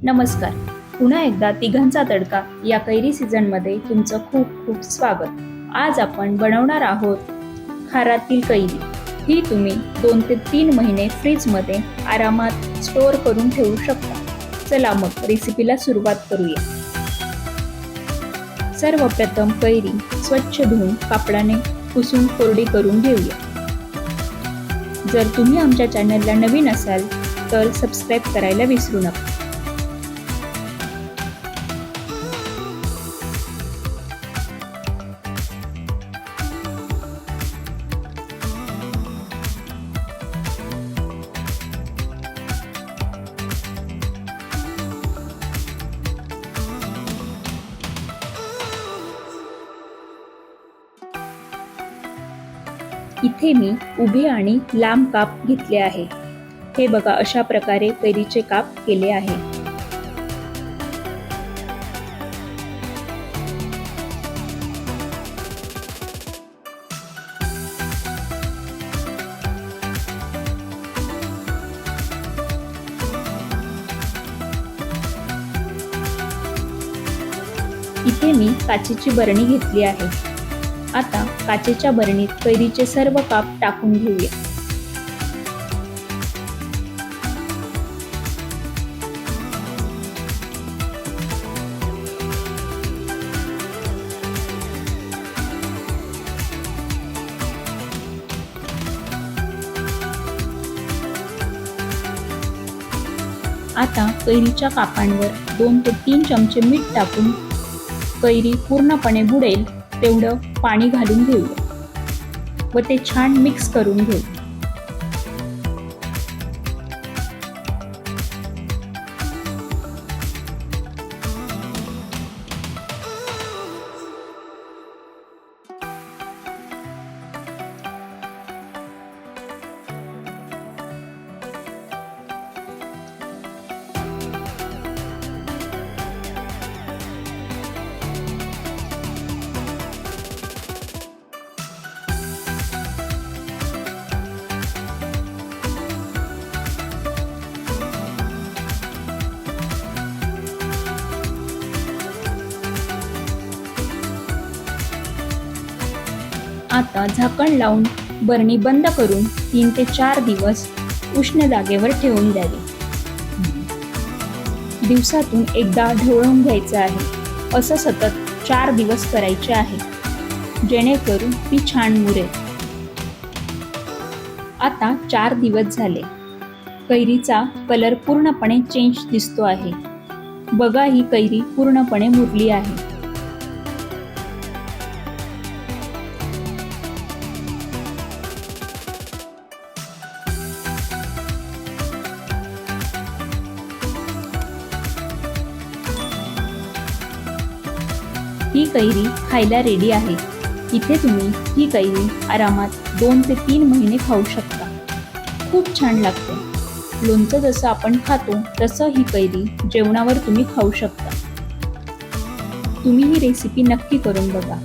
नमस्कार. पुन्हा एकदा तिघांचा तडका या कैरी सीझनमध्ये तुमचं खूप खूप स्वागत. आज आपण बनवणार आहोत खारातील कैरी. ही तुम्ही 2 ते 3 महिने फ्रीजमध्ये आरामात स्टोअर करून ठेवू शकता. चला मग रेसिपीला सुरुवात करूया. सर्वप्रथम कैरी स्वच्छ धुवून कापडाने पुसून कोरडी करून घेऊया. जर तुम्ही आमच्या चॅनलला नवीन असाल तर सबस्क्राईब करायला विसरू नका. इथे मी उभे आणि लांब काप घेतले आहे. हे बघा, अशा प्रकारे कैरीचे काप केले आहे. इथे मी काचेची बरणी घेतली आहे. आता काचेच्या बरणीत कैरीचे सर्व काप टाकून घेऊया. आता कैरीच्या कापांवर 2 ते 3 चमचे मीठ टाकून कैरी पूर्णपणे बुडेल तेवढं पाणी घालून घेऊया व ते छान मिक्स करून घेऊ. आता झाकण लावून बरणी बंद करून 3 ते 4 दिवस उष्ण जागेवर ठेवून द्यावी. दिवसातून एकदा ढवळून घ्यायचं आहे. असं सतत 4 दिवस करायचे आहे, जेणेकरून ती छान मुरेल. आता 4 दिवस झाले. कैरीचा कलर पूर्णपणे चेंज दिसतो आहे. बघा, ही कैरी पूर्णपणे मुरली आहे. ही कैरी खायला रेडी आहे. इथे तुम्ही ही कैरी आरामात 2 ते 3 महिने खाऊ शकता. खूप छान लागते. लोणचं जसं आपण खातो तसं ही कैरी जेवणावर तुम्ही खाऊ शकता. तुम्ही ही रेसिपी नक्की करून बघा.